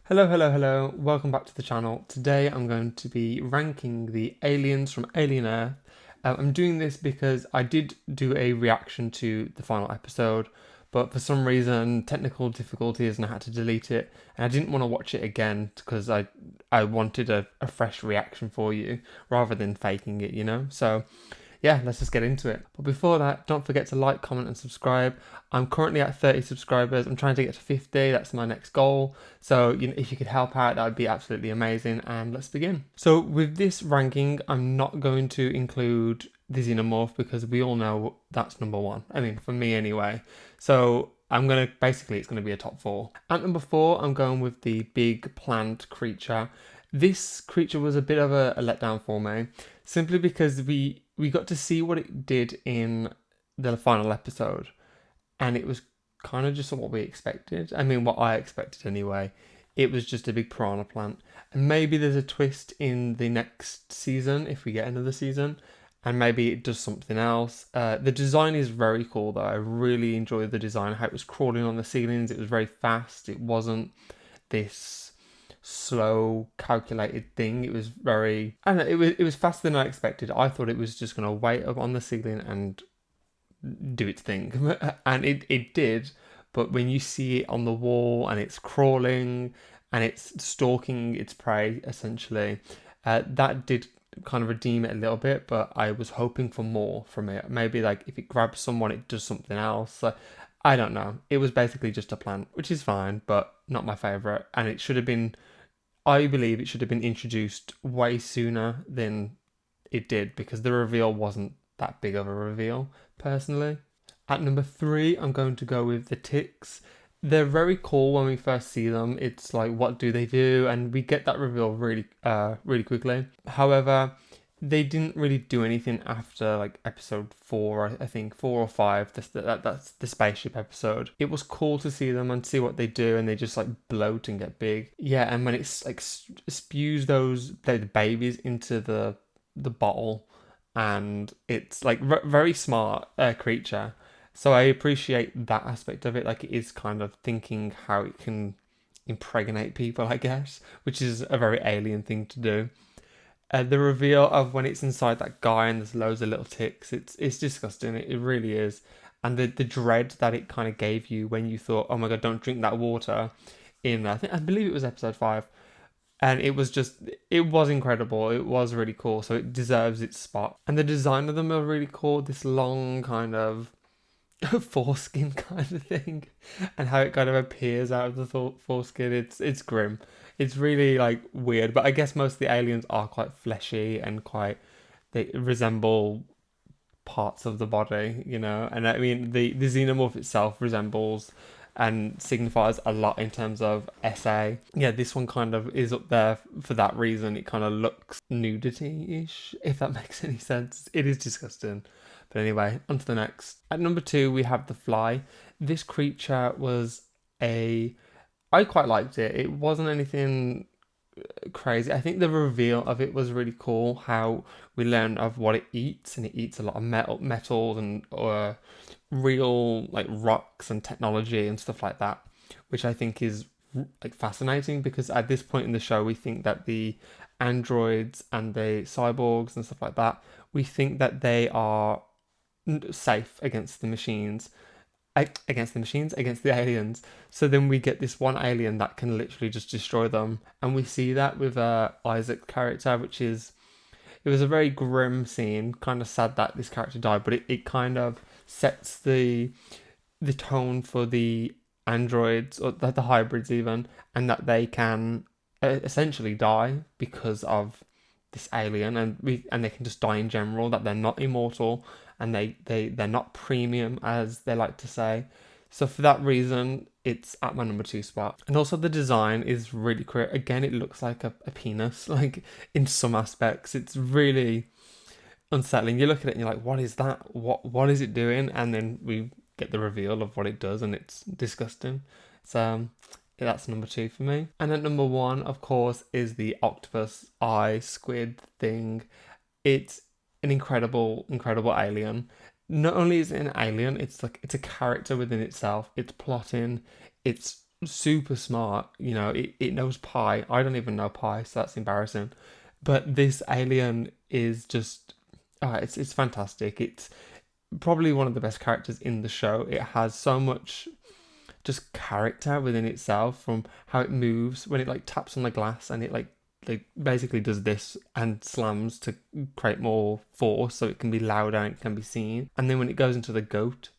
Hello, hello, hello. Welcome back to the channel. Today I'm going to be ranking the aliens from Alien Earth. I'm doing this because I did do a reaction to the final episode, but for some reason, technical difficulties, and I had to delete it. And I didn't want to watch it again because I wanted a fresh reaction for you rather than faking it, you know? So yeah, let's just get into it. But before that, don't forget to like, comment, and subscribe. I'm currently at 30 subscribers. I'm trying to get to 50. That's my next goal. So, if you could help out, that would be absolutely amazing. And let's begin. So, with this ranking, I'm not going to include the Xenomorph because we all know that's number one. I mean, for me anyway. So, it's gonna be a top four. At number four, I'm going with the big plant creature. This creature was a bit of a letdown for me, simply because we got to see what it did in the final episode, and it was kind of just what we expected. I mean, what I expected anyway. It was just a big piranha plant, and maybe there's a twist in the next season if we get another season, and maybe it does something else. The design is very cool though. I really enjoyed the design, how it was crawling on the ceilings. It was very fast. It wasn't this slow calculated thing. It was very, I don't know, it was faster than I expected. I thought it was just gonna wait up on the ceiling and do its thing. And it did, but when you see it on the wall and it's crawling and it's stalking its prey essentially, that did kind of redeem it a little bit. But I was hoping for more from it. Maybe like if it grabs someone it does something else. So I don't know. It was basically just a plant, which is fine, but not my favorite. And it should have been, I believe it should have been introduced way sooner than it did, because the reveal wasn't that big of a reveal, personally. At number three, I'm going to go with the ticks. They're very cool when we first see them. It's like, what do they do? And we get that reveal really quickly. However, they didn't really do anything after like episode four, I think 4 or 5. That's the spaceship episode. It was cool to see them and see what they do, and they just like bloat and get big. Yeah, and when it's like spews the babies into the bottle, and it's like very smart creature. So I appreciate that aspect of it. Like, it is kind of thinking how it can impregnate people, I guess, which is a very alien thing to do. The reveal of when it's inside that guy and there's loads of little ticks, it's disgusting. It really is. And the dread that it kind of gave you when you thought, oh my god, don't drink that water. I believe it was episode 5, and it was incredible. It was really cool, so it deserves its spot. And the design of them are really cool. This long kind of foreskin kind of thing, and how it kind of appears out of the foreskin. It's grim. It's really like weird, but I guess most of the aliens are quite fleshy and quite, they resemble parts of the body, And I mean, the xenomorph itself resembles and signifies a lot in terms of SA. Yeah, this one kind of is up there for that reason. It kind of looks nudity-ish, if that makes any sense. It is disgusting. But anyway, on to the next. At number 2, we have the fly. This creature was I quite liked it. It wasn't anything crazy. I think the reveal of it was really cool. How we learn of what it eats, and it eats a lot of metals and real like rocks and technology and stuff like that, which I think is like fascinating, because at this point in the show we think that the androids and the cyborgs and stuff like that, we think that they are safe against the machines, against the aliens. So then we get this one alien that can literally just destroy them, and we see that with Isaac's character, it was a very grim scene. Kind of sad that this character died, but it kind of sets the tone for the androids, or the hybrids even, and that they can essentially die because of this alien, and they can just die in general. That they're not immortal, and they're not premium, as they like to say. So for that reason, it's at my number 2 spot. And also the design is really great. Again, it looks like a penis, like in some aspects. It's really unsettling. You look at it and you're like, what is that? What is it doing? And then we get the reveal of what it does, and it's disgusting. So that's number 2 for me. And at number 1, of course, is the octopus eye squid thing. It's an incredible alien. Not only is it an alien, it's a character within itself. It's plotting, it's super smart. You know, it knows pi. I don't even know pi, so that's embarrassing. But this alien is just, it's fantastic. It's probably one of the best characters in the show. It has so much just character within itself, from how it moves when it like taps on the glass and it like basically does this and slams to create more force so it can be louder and it can be seen. And then when it goes into the goat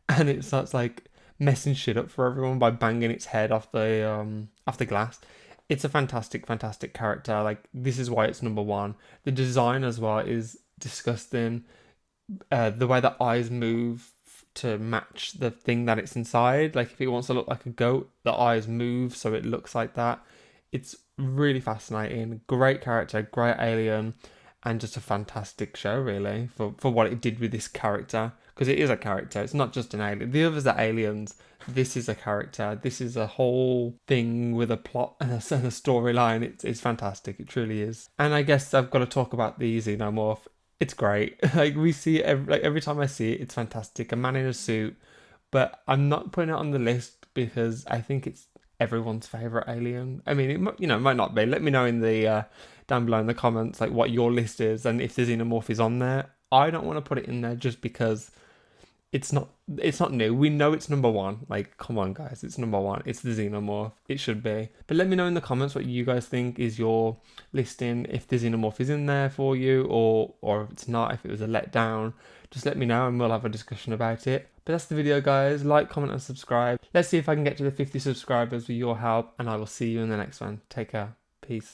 and it starts like messing shit up for everyone by banging its head off the glass. It's a fantastic character. Like, this is why it's number one. The design as well is disgusting. The way the eyes move to match the thing that it's inside. Like, if it wants to look like a goat, the eyes move so it looks like that. It's really fascinating. Great character, great alien, and just a fantastic show, really, for what it did with this character. Because it is a character, it's not just an alien. The others are aliens. This is a character. This is a whole thing with a plot and a storyline. It's fantastic. It truly is. And I guess I've got to talk about the Xenomorph. It's great. Like, we see it every time I see it, it's fantastic. A man in a suit, but I'm not putting it on the list because I think it's everyone's favorite alien. I mean, it might not be. Let me know in the down below in the comments like what your list is and if the Xenomorph is on there. I don't want to put it in there just because it's not new. We know it's number one. Like, come on guys, it's number one. It's the Xenomorph. It should be. But let me know in the comments what you guys think is your listing, if the Xenomorph is in there for you, or if it's not, if it was a letdown. Just let me know and we'll have a discussion about it. But that's the video, guys. Like, comment and subscribe. Let's see if I can get to the 50 subscribers with your help, and I will see you in the next one. Take care. Peace.